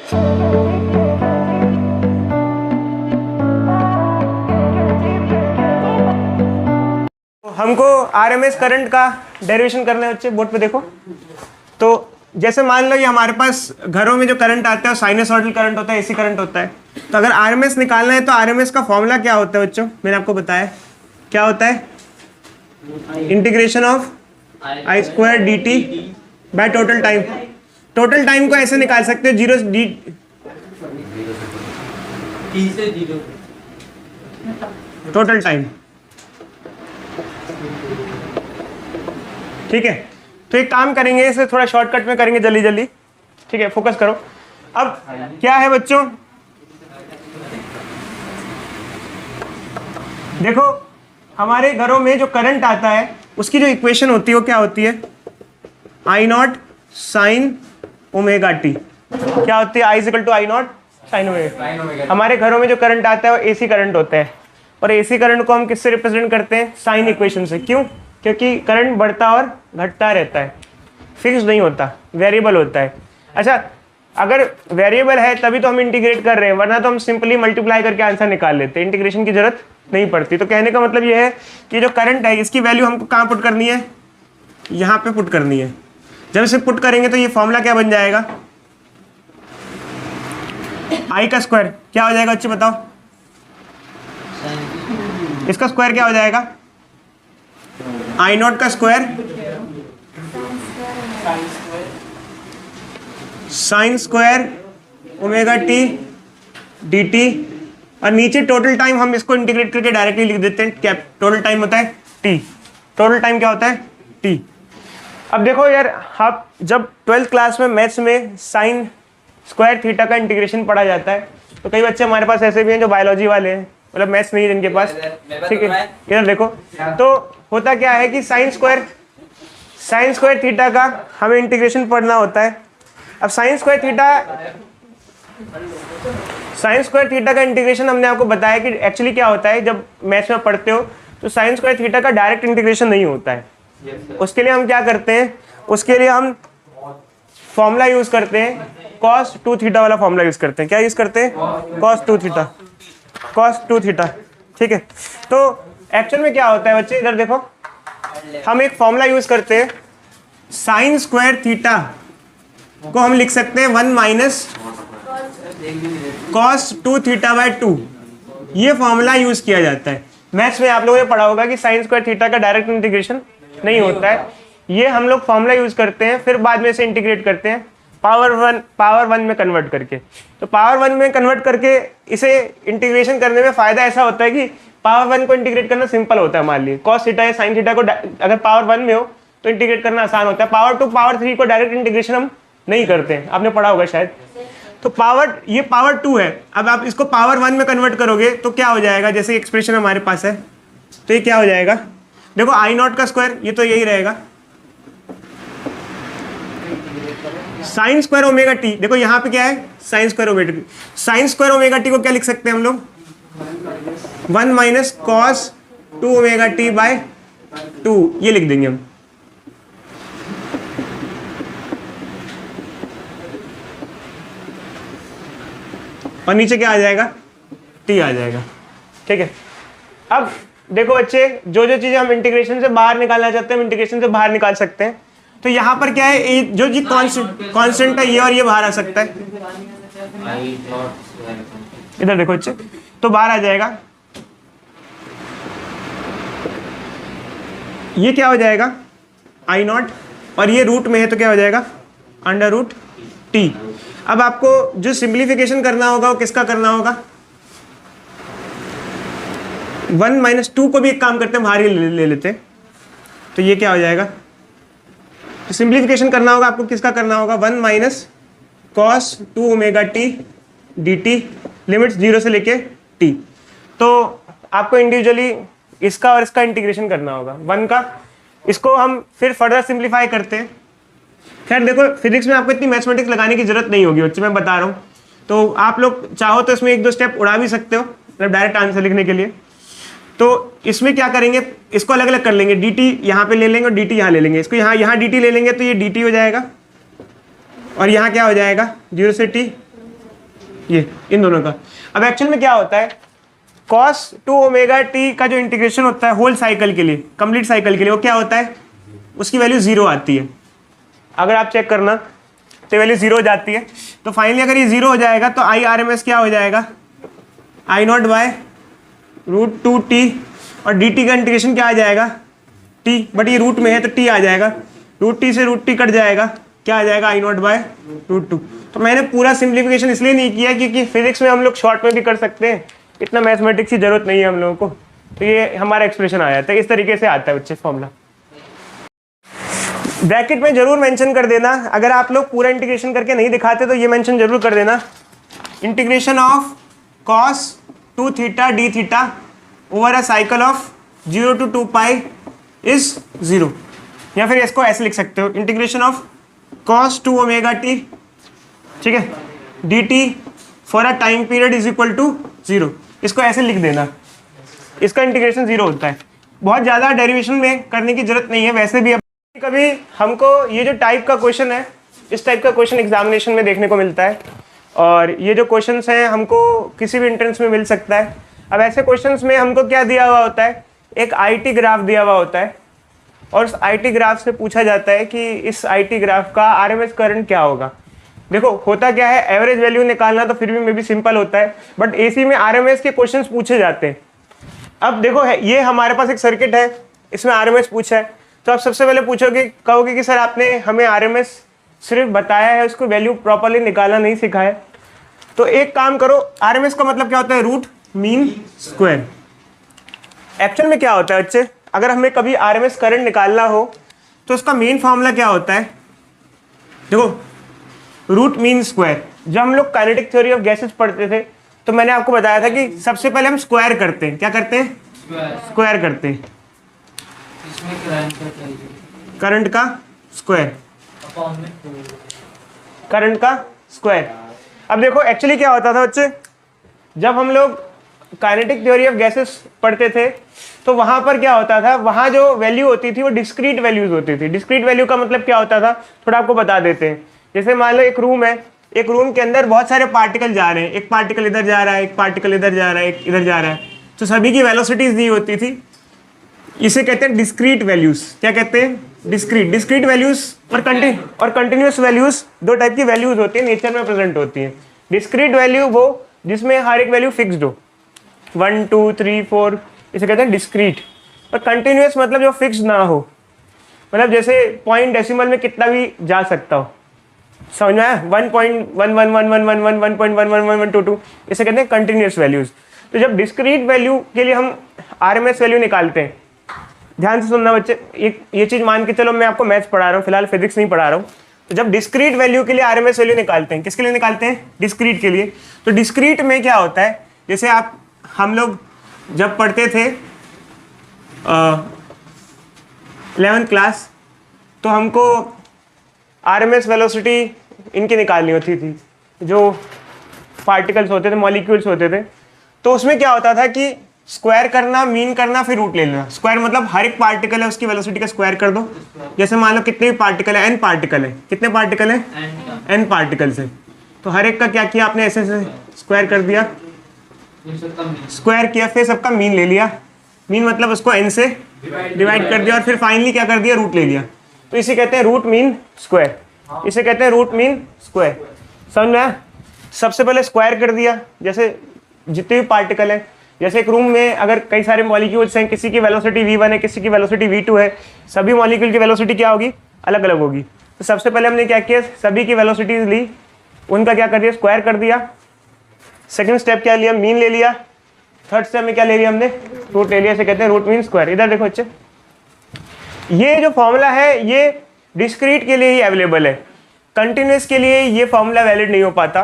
हमको RMS current का derivation करना है बच्चे, बोर्ड पे देखो। तो जैसे मान लो ये हमारे पास घरों में जो करंट आता है वो साइनसॉइडल करंट होता है, एसी करंट होता है। तो अगर आरएमएस निकालना है तो आरएमएस का फॉर्मूला क्या होता है बच्चों, मैंने आपको बताया क्या होता है, integration of I square D T by total time. Total time को ऐसे निकाल सकते हो, जीरो डी टोटल टाइम, ठीक है। तो एक काम करेंगे, इसे थोड़ा शॉर्टकट में करेंगे जल्दी जल्दी, ठीक है, फोकस करो। अब क्या है बच्चों, देखो हमारे घरों में जो करंट आता है उसकी जो इक्वेशन होती है वो क्या होती है, I naught sine omega t. क्या होती है, I equal to I naught sine omega. हमारे घरों में जो करंट आता है वो एसी करंट होता है, और एसी करंट को हम किससे रिप्रेजेंट करते हैं, साइन इक्वेशन से। क्यों, क्योंकि करंट बढ़ता और घटता रहता है, फिक्स नहीं होता, वेरिएबल होता है। अच्छा, अगर वेरिएबल है तभी तो हम इंटीग्रेट कर रहे हैं, वरना तो हम सिंपली मल्टीप्लाई करके आंसर निकाल लेते हैं, इंटीग्रेशन की जरूरत नहीं पड़ती। तो कहने का मतलब ये है कि जो करंट है इसकी वैल्यू हमको कहाँ पुट करनी है, यहाँ पे पुट करनी है। जब इसे पुट करेंगे तो ये फॉर्मूला क्या बन जाएगा, आई का स्क्वायर क्या हो जाएगा बच्चे बताओ, इसका स्क्वायर क्या हो जाएगा, आई नॉट का square sine square omega T D T, और नीचे टोटल टाइम हम इसको इंटीग्रेट करके डायरेक्टली लिख देते हैं, क्या टोटल टाइम होता है टी। टोटल टाइम क्या होता है टी। अब देखो यार, आप जब 12th क्लास में मैथ्स में साइन स्क्वायर थीटा का इंटीग्रेशन पढ़ा जाता है, तो कई बच्चे हमारे पास ऐसे भी हैं जो बायोलॉजी वाले हैं, मतलब मैथ्स नहीं है जिनके पास, ठीक है। इधर देखो, तो होता क्या है कि साइन स्क्वायर थीटा का हमें इंटीग्रेशन पढ़ना होता है। अब साइन स्क्वायर थीटा का इंटीग्रेशन हमने आपको बताया कि एक्चुअली क्या होता है, जब मैथ्स में पढ़ते हो तो साइन स्क्वायर थीटा का डायरेक्ट इंटीग्रेशन नहीं होता है। उसके लिए हम क्या करते हैं, उसके लिए हम फॉर्मूला यूज करते हैं, cos 2 थीटा वाला फॉर्मूला यूज करते हैं। क्या यूज करते हैं, cos 2 थीटा, ठीक है। तो एक्चुअल में क्या होता है बच्चे, इधर देखो, हम एक फॉर्मूला यूज करते हैं, साइन स्क्वायर थीटा को हम लिख सकते हैं 1 माइनस cos 2 थीटा बाय 2। ये फॉर्मूला यूज किया जाता है। मैथ्स में आप लोगों ने पढ़ा होगा कि साइन स्क्वायर थीटा का डायरेक्ट इंटीग्रेशन नहीं होता है, ये हम लोग फॉर्मूला यूज करते हैं, फिर बाद में इसे इंटीग्रेट करते हैं पावर वन में कन्वर्ट करके। तो पावर 1 में कन्वर्ट करके इसे इंटीग्रेशन करने में फायदा ऐसा होता है कि पावर 1 को इंटीग्रेट करना सिंपल होता है। मान लीजिए कॉस थीटा या साइन थीटा को अगर पावर 1 में हो तो इंटीग्रेट करना आसान होता है। पावर 2 पावर 3 को डायरेक्ट इंटीग्रेशन हम नहीं करते हैं, आपने पढ़ा होगा शायद। तो ये पावर 2 है, अब आप इसको पावर 1 में कन्वर्ट करोगे तो क्या हो जाएगा, जैसे एक्सप्रेशन हमारे पास है, तो ये क्या हो जाएगा, देखो आई नॉट का स्क्वायर, ये तो यही रहेगा, साइन स्क्वायर ओमेगा टी। देखो यहाँ पे क्या है, sine square omega T. Sine square omega T को क्या लिख सकते हैं हम लोग, 1 minus cos 2 omega T by 2, ये लिख देंगे हम। और नीचे क्या आ जाएगा, टी आ जाएगा, ठीक है। अब देखो बच्चे, जो जो चीजें हम इंटीग्रेशन से बाहर निकालना चाहते हैं हम इंटीग्रेशन से बाहर निकाल सकते हैं। तो यहाँ पर क्या है, जो जी कांस्टेंट है ये और ये बाहर आ सकता है, इधर देखो बच्चे, तो बाहर आ जाएगा। ये क्या हो जाएगा, आई नॉट, और ये रूट में है तो क्या हो जाएगा, अंडर रूट टी। अब आपको जो सिंप्लीफिकेशन करना होगा वो किसका करना होगा, 1 माइनस 2 को भी एक काम करते हैं, बाहर ही ले लेते हैं। तो ये क्या हो जाएगा, तो सिंप्लीफिकेशन करना होगा आपको, किसका करना होगा, 1 minus cos 2 omega T D T, limits 0 से लेके टी। तो आपको इंडिविजुअली इसका और इसका इंटीग्रेशन करना होगा, 1 का। इसको हम फिर फर्दर सिंप्लीफाई करते हैं। खैर देखो, फिजिक्स में आपको इतनी मैथमेटिक्स लगाने की जरूरत नहीं होगी बच्चे, मैं बता रहा हूँ। तो आप लोग चाहो तो इसमें 1-2 स्टेप उड़ा भी सकते हो, मतलब डायरेक्ट आंसर लिखने के लिए। तो इसमें क्या करेंगे, इसको अलग अलग कर लेंगे, डी टी यहाँ पे ले लेंगे और डी टी यहाँ ले लेंगे। इसको यहाँ डी टी ले लेंगे तो ये डी टी हो जाएगा, और यहाँ क्या हो जाएगा, 0 से टी ये इन दोनों का। अब एक्चुअल में क्या होता है, cos 2 ओमेगा टी का जो इंटीग्रेशन होता है होल साइकिल के लिए, कंप्लीट साइकिल के लिए, वो क्या होता है, उसकी वैल्यू 0 आती है। अगर आप चेक करना तो वैल्यू 0 हो जाती है। तो फाइनली अगर ये 0 हो जाएगा तो आई आर एम एस क्या हो जाएगा, आई नॉट बाय रूट 2t, और डी टी का इंटीग्रेशन क्या आ जाएगा, t, बट ये रूट में है तो t आ जाएगा, रूट t से रूट t कट जाएगा, क्या आ जाएगा, आई नॉट बाय रूट 2। तो मैंने पूरा सिंप्लीफिकेशन इसलिए नहीं किया क्योंकि फिजिक्स में हम लोग शॉर्ट में भी कर सकते हैं, इतना मैथमेटिक्स की जरूरत नहीं है हम लोगों को। तो ये हमारा एक्सप्रेशन आ जाता है, इस तरीके से आता है बच्चे फॉर्मूला। ब्रैकेट में जरूर मेंशन कर देना, अगर आप लोग पूरा इंटीग्रेशन करके नहीं दिखाते तो ये मेंशन जरूर कर देना, integration of cos 2 theta D theta over a cycle of 0 to 2 pi is 0। या फिर इसको ऐसे लिख सकते हो, integration of cos 2 omega T, ठीक है, D T for a time period is equal to 0। इसको ऐसे लिख देना, इसका इंटीग्रेशन 0 होता है। बहुत ज़्यादा डेरिवेशन में करने की जरूरत नहीं है, वैसे भी कभी हमको ये जो टाइप का क्वेश्चन है, इस टाइप का क्वेश्चन एग्जामिनेशन में देखने को मिलता है, और ये जो क्वेश्चंस हैं हमको किसी भी एंट्रेंस में मिल सकता है। अब ऐसे क्वेश्चंस में हमको क्या दिया हुआ होता है, एक आईटी ग्राफ दिया हुआ होता है, और उस आईटी ग्राफ से पूछा जाता है कि इस आईटी ग्राफ का आरएमएस करंट क्या होगा। देखो होता क्या है, एवरेज वैल्यू निकालना तो फिर भी मे बी सिंपल होता है, बट एसी में आरएमएस के क्वेश्चंस पूछे जाते हैं। अब देखो ये हमारे पास एक सर्किट है, इसमें आरएमएस पूछा है, तो आप सबसे पहले पूछोगे, कहोगे कि सर आपने हमें आरएमएस सिर्फ बताया है, उसको वैल्यू प्रॉपर्ली निकालना नहीं सिखाया। तो एक काम करो, आरएमएस का मतलब क्या होता है, रूट मीन स्क्वायर। एक्चुअल में क्या होता है बच्चे, अगर हमें कभी आरएमएस करंट निकालना हो तो उसका मेन फॉर्मूला क्या होता है, देखो रूट मीन स्क्वायर। जब हम लोग काइनेटिक थ्योरी ऑफ गैसेस पढ़ते थे तो मैंने आपको बताया था कि सबसे पहले हम स्क्वायर करते हैं, क्या करते हैं, स्क्वायर करते हैं, करंट का स्क्वायर, करंट का स्क्वायर। अब देखो एक्चुअली क्या होता था बच्चे, जब हम लोग काइनेटिक थ्योरी ऑफ गैसेस पढ़ते थे तो वहां पर क्या होता था, वहां जो वैल्यू होती थी वो डिस्क्रीट वैल्यूज होती थी। डिस्क्रीट वैल्यू का मतलब क्या होता था, थोड़ा आपको बता देते हैं। जैसे मान लो एक रूम है, एक रूम के अंदर बहुत सारे पार्टिकल जा रहे हैं, एक पार्टिकल इधर जा रहा है, एक पार्टिकल इधर जा रहा है, एक इधर जा रहा है, तो सभी की वेलोसिटीज दी होती थी। इसे कहते हैं डिस्क्रीट वैल्यूज। क्या कहते हैं, डिस्क्रीट। डिस्क्रीट वैल्यूज और कंटिन्यूस वैल्यूज, दो टाइप की वैल्यूज होती है, नेचर में प्रेजेंट होती है। डिस्क्रीट वैल्यू वो जिसमें हर एक वैल्यू फिक्स्ड हो, 1 2 3 4, इसे कहते हैं डिस्क्रीट। और कंटिन्यूस मतलब जो फिक्स्ड ना हो, मतलब जैसे पॉइंट डेसिमल में कितना भी जा सकता हो, समझ में आया, 1.111111 1.111122, इसे कहते हैं कंटिन्यूस वैल्यूज। तो जब डिस्क्रीट वैल्यू के लिए हम आरएमएस वैल्यू निकालते हैं, ध्यान से सुनना बच्चे, ये चीज मान के चलो मैं आपको मैथ्स पढ़ा रहा हूँ, फिलहाल फिजिक्स नहीं पढ़ा रहा हूँ। तो जब डिस्क्रीट वैल्यू के लिए आरएमएस वैल्यू निकालते हैं, किसके लिए निकालते हैं, डिस्क्रीट के लिए। तो डिस्क्रीट में क्या होता है, जैसे हम लोग जब पढ़ते थे 11th क्लास, तो हमको आरएमएस वेलोसिटी इनकी निकालनी होती थी, जो पार्टिकल्स होते थे, मॉलिक्यूल्स होते थे। तो उसमें क्या होता था कि स्क्वायर करना, मीन करना, फिर रूट ले लेना। स्क्वायर मतलब हर एक पार्टिकल है उसकी वेलोसिटी का स्क्वायर कर दो। जैसे मान लो कितने पार्टिकल है, n पार्टिकल है, कितने पार्टिकल है, n पार्टिकल्स है, तो हर एक का क्या किया आपने, ऐसे स्क्वायर कर दिया, स्क्वायर किया, फिर सबका मीन ले लिया। मीन मतलब उसको n से डिवाइड कर दिया, और फिर फाइनली क्या कर दिया, रूट ले लिया। तो इसे कहते हैं रूट मीन स्क्वायर, इसे कहते हैं रूट मीन स्क्वायर। समझ में आया? सबसे पहले स्क्वायर कर दिया, जैसे जितने भी पार्टिकल है, जैसे एक रूम में अगर कई सारे मॉलिक्यूल्स हैं, किसी की वेलोसिटी v1 है, किसी की वेलोसिटी v2 है, सभी मॉलिक्यूल की वेलोसिटी क्या होगी, अलग अलग होगी। तो सबसे पहले हमने क्या किया, सभी की वेलोसिटीज ली, उनका क्या कर दिया, स्क्वायर कर दिया। सेकंड स्टेप क्या लिया, मीन ले लिया। थर्ड स्टेप में क्या ले लिया हमने, रूट ले लिया, इसे कहते हैं रूट मीन स्क्वायर। इधर देखो बच्चे, ये जो फॉर्मूला है ये डिस्क्रीट के लिए ही अवेलेबल है, कंटिन्यूस के लिए ये फॉर्मूला वैलिड नहीं हो पाता,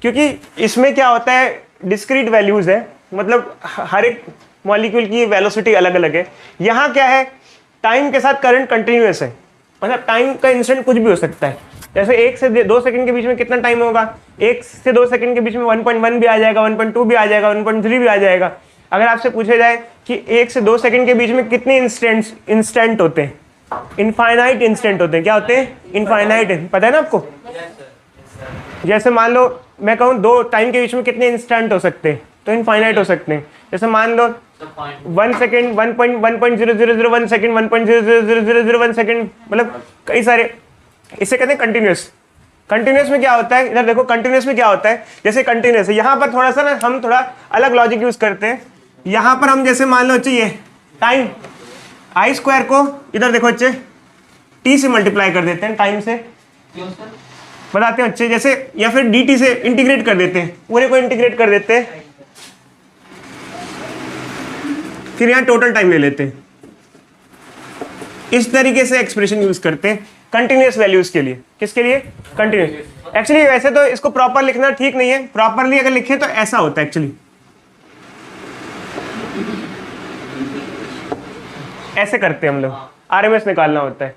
क्योंकि इसमें क्या होता है, डिस्क्रीट वैल्यूज है, मतलब हर एक मॉलिक्यूल की वेलोसिटी अलग अलग है। यहाँ क्या है, टाइम के साथ करंट कंटिन्यूस है, मतलब टाइम का इंस्टेंट कुछ भी हो सकता है। जैसे 1 से 2 सेकंड के बीच में कितना टाइम होगा, 1 से 2 सेकंड के बीच में 1.1 भी आ जाएगा, 1.2 भी आ जाएगा, 1.3 भी आ जाएगा। अगर आपसे पूछा जाए कि 1 से 2 सेकंड के बीच में कितने इंस्टेंट होते हैं, इनफाइनाइट इंस्टेंट होते हैं। क्या होते हैं, इनफाइनाइट, पता है ना आपको। जैसे मान लो मैं कहूँ दो टाइम के बीच में कितने इंस्टेंट हो सकते हैं, तो इनफाइनाइट हो सकते हैं। जैसे मान लो 1 सेकेंड, 1.1.0001 सेकेंड, 1.0000001 सेकेंड, मतलब कई सारे, इसे कहते हैं कंटिन्यूस। कंटिन्यूस में क्या होता है, इधर देखो कंटिन्यूस में क्या होता है, जैसे कंटिन्यूस है यहाँ पर थोड़ा सा ना हम थोड़ा अलग लॉजिक यूज करते हैं। यहाँ पर हम जैसे मान लो चाहिए टाइम आई स्क्वायर को इधर देखो बच्चे टी से मल्टीप्लाई कर देते हैं, टाइम से बताते हैं बच्चे, जैसे या फिर डी टी से इंटीग्रेट कर देते हैं, पूरे को इंटीग्रेट कर देते हैं, फिर यहाँ टोटल टाइम ले लेते हैं। इस तरीके से एक्सप्रेशन यूज करते हैं कंटिन्यूस वैल्यूज के लिए। किसके लिए? कंटिन्यूस। एक्चुअली वैसे तो इसको प्रॉपर लिखना ठीक नहीं है, प्रॉपरली अगर लिखे तो ऐसा होता है एक्चुअली, ऐसे करते हैं हम लोग, आरएमएस निकालना होता है।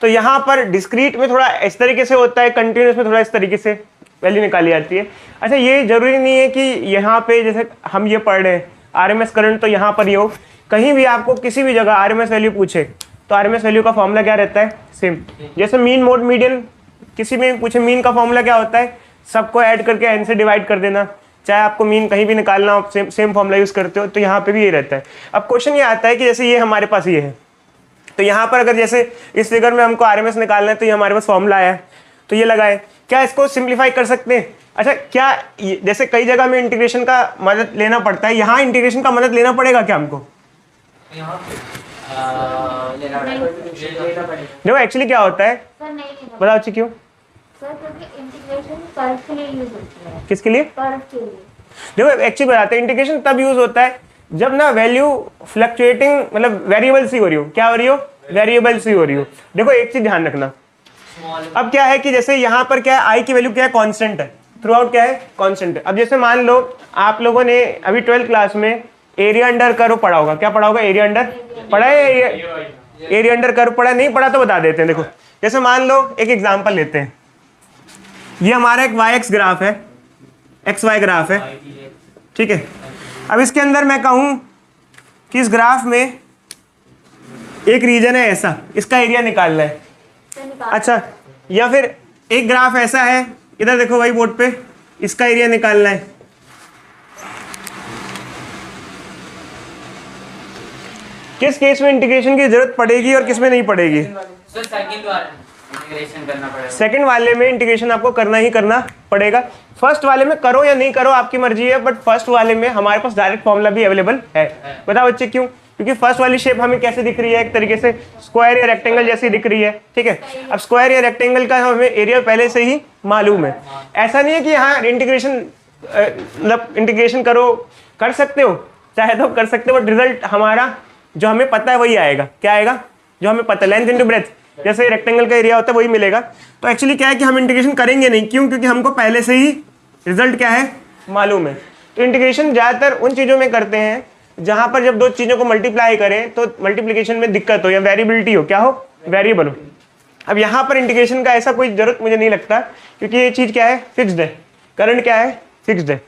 तो यहाँ पर डिस्क्रीट में थोड़ा इस तरीके से होता है, कंटिन्यूस में थोड़ा इस तरीके से वैल्यू निकाली जाती है। अच्छा ये जरूरी नहीं है कि यहाँ पे जैसे हम ये पढ़ रहे हैं आरएमएस करंट, तो यहाँ पर ये हो, कहीं भी आपको किसी भी जगह आरएमएस वैल्यू पूछे तो आरएमएस वैल्यू का फॉर्मूला क्या रहता है? सेम। जैसे मीन मोड मीडियन किसी में पूछे, मीन का फॉर्मूला क्या होता है? सबको ऐड करके एन से डिवाइड कर देना, चाहे आपको मीन कहीं भी निकालना हो सेम फॉर्मूला यूज करते हो, तो यहाँ पे भी ये रहता है। अब क्वेश्चन ये आता है कि जैसे ये हमारे पास ये है, तो यहाँ पर अगर जैसे इस फिगर में हमको आरएमएस निकालना है, तो ये हमारे पास फॉर्मूला आया है, तो ये लगाए, क्या इसको सिंप्लीफाई कर सकते हैं? अच्छा क्या जैसे कई जगह में इंटीग्रेशन का मदद लेना पड़ता है, यहाँ इंटीग्रेशन का मदद लेना पड़ेगा क्या हमको? देखो एक्चुअली क्या होता है, बताओ अच्छी क्यों? किसके लिए? देखो एक्चुअली बताते हैं, इंटीग्रेशन तब यूज होता है जब ना वैल्यू फ्लक्चुएटिंग, मतलब वेरिएबल सी हो रही हो। क्या हो रही हो? वेरिएबल सी हो रही हो। देखो एक चीज ध्यान रखना, अब क्या है कि जैसे यहाँ पर क्या है, आई की वैल्यू क्या है? कांस्टेंट है, थ्रू आउट क्या है? कांस्टेंट है। अब जैसे मान लो आप लोगों ने अभी 12th क्लास में एरिया अंडर कर्व पढ़ा होगा, क्या पढ़ा होगा? एरिया अंडर पढ़ा है? एरिया अंडर कर्व पढ़ा? नहीं पढ़ा तो बता देते हैं। देखो जैसे मान लो एक एग्जांपल लेते हैं, ये हमारा एक वाई एक्स ग्राफ है, एक्स वाई ग्राफ है, ठीक है। अब इसके अंदर मैं कहूं कि इस ग्राफ में एक रीजन है ऐसा, इसका एरिया निकालना है। अच्छा या फिर एक ग्राफ ऐसा है, इधर देखो भाई बोर्ड पे, इसका एरिया निकालना है। किस केस में इंटीग्रेशन की जरूरत पड़ेगी और किस में नहीं पड़ेगी? सेकंड वाले में इंटीग्रेशन आपको करना ही करना पड़ेगा। फर्स्ट वाले में करो या नहीं करो आपकी मर्जी है, बट फर्स्ट वाले में हमारे पास डायरेक्ट फॉर्मूला भी अवेलेबल है। बताओ बच्चे क्यों? क्योंकि फर्स्ट वाली शेप हमें कैसे दिख रही है? एक तरीके से स्क्वायर या रेक्टेंगल जैसी दिख रही है, ठीक है। अब स्क्वायर या रेक्टेंगल का हमें एरिया पहले से ही मालूम है। ऐसा नहीं है कि हाँ इंटीग्रेशन मतलब इंटीग्रेशन करो, कर सकते हो, चाहे तो कर सकते हो, बट रिजल्ट हमारा जो हमें पता है वही आएगा। क्या आएगा? जो हमें पता है, लेंथ इंटू ब्रेथ, जैसे रेक्टेंगल का एरिया होता है वही मिलेगा। तो एक्चुअली क्या है कि हम इंटीग्रेशन करेंगे नहीं, क्यों? क्योंकि हमको पहले से ही रिजल्ट क्या है मालूम है। तो इंटीग्रेशन ज़्यादातर उन चीज़ों में करते हैं जहाँ पर जब दो चीज़ों को मल्टीप्लाई करें तो मल्टीप्लिकेशन में दिक्कत हो या वेरिएबिलिटी हो, क्या हो? वेरिएबल हो। अब यहाँ पर इंटीग्रेशन का ऐसा कोई जरूरत मुझे नहीं लगता, क्योंकि ये चीज़ क्या है? फिक्स्ड है। करंट क्या है? फिक्स्ड है।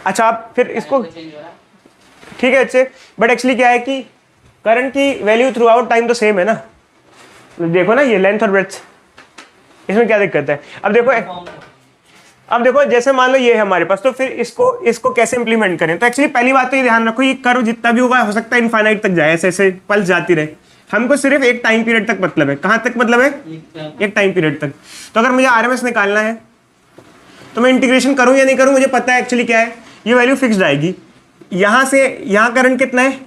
अच्छा आप फिर इसको ठीक है अच्छे, बट एक्चुअली क्या है कि करंट की वैल्यू थ्रू आउट टाइम तो सेम है ना। देखो ना ये लेंथ और ब्रेड्थ, इसमें क्या दिक्कत है? अब देखो जैसे मान लो ये है हमारे पास, तो फिर इसको कैसे इंप्लीमेंट करें? तो एक्चुअली पहली बात तो ये ध्यान रखो, ये कर्व जितना भी होगा हो सकता है इनफाइनाइट तक जाए, ऐसे ऐसे पल्स जाती रहे। हमको सिर्फ एक टाइम पीरियड तक मतलब है। कहाँ तक मतलब है? एक टाइम पीरियड तक। तो अगर मुझे आरएमएस निकालना है तो मैं इंटीग्रेशन करूँ या नहीं करूँ, मुझे पता है एक्चुअली क्या है, ये वैल्यू फिक्स्ड आएगी। यहाँ से यहाँ करंट कितना है?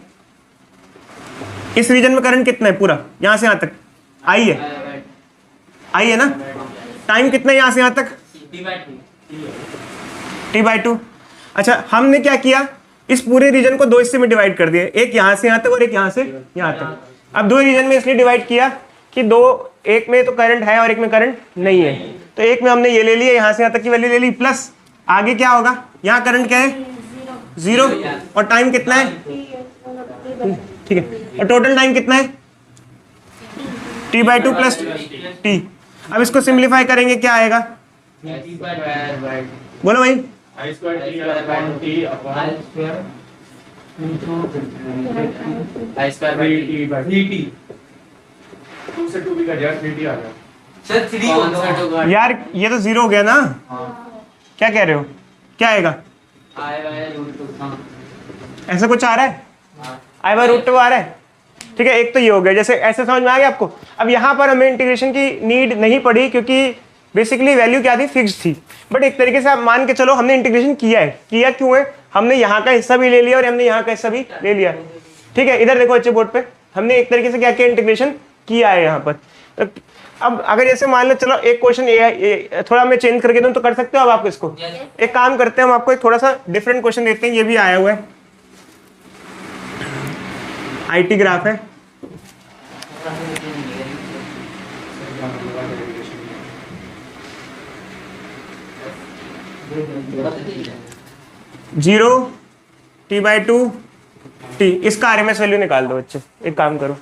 इस रीजन में करंट कितना है? पूरा यहाँ से यहाँ तक आई है ना। टाइम कितना है यहाँ से यहाँ तक? t/2। अच्छा हमने क्या किया, इस पूरे रीजन को दो हिस्से में डिवाइड कर दिया, एक यहाँ से यहाँ तक और एक यहाँ से यहाँ तक। अब दो रीजन में इसलिए डिवाइड किया कि एक में तो करंट है और एक में करंट नहीं है, तो एक में हमने ये ले लिया, यहाँ से यहाँ तक की वैल्यू ले ली, प्लस आगे क्या होगा, यहाँ करंट क्या है? 0, और टाइम कितना है? ठीक है, और टोटल टाइम कितना है? t/2 plus t। अब इसको सिंप्लीफाई करेंगे, क्या आएगा? बोलो भाई। सर 3 यार ये तो 0 हो गया ना, क्या कह रहे हो, क्या आएगा? ऐसा कुछ आ रहा है, i/√2 आ रहा है, ठीक है। एक तो ये हो गया, जैसे ऐसे समझ में आ गया आपको। अब यहाँ पर हमें इंटीग्रेशन की नीड नहीं पड़ी क्योंकि बेसिकली वैल्यू क्या थी, फिक्स थी। बट एक तरीके से आप मान के चलो हमने इंटीग्रेशन किया है। किया क्यों है, हमने यहाँ का हिस्सा भी ले लिया और हमने यहाँ का हिस्सा भी ले लिया, ठीक है। इधर देखो अच्छे बोर्ड पे, हमने एक तरीके से क्या किया, इंटीग्रेशन किया है यहाँ पर। अब अगर जैसे मान लो, चलो एक क्वेश्चन थोड़ा मैं चेंज करके दूं तो कर सकते हो अब आप इसको। एक काम करते हैं, हम आपको एक थोड़ा सा डिफरेंट क्वेश्चन देते हैं, ये भी आया हुआ है, IT ग्राफ है। जीरो T/2 T, इसका RMS वैल्यू निकाल दो बच्चे। एक काम करो,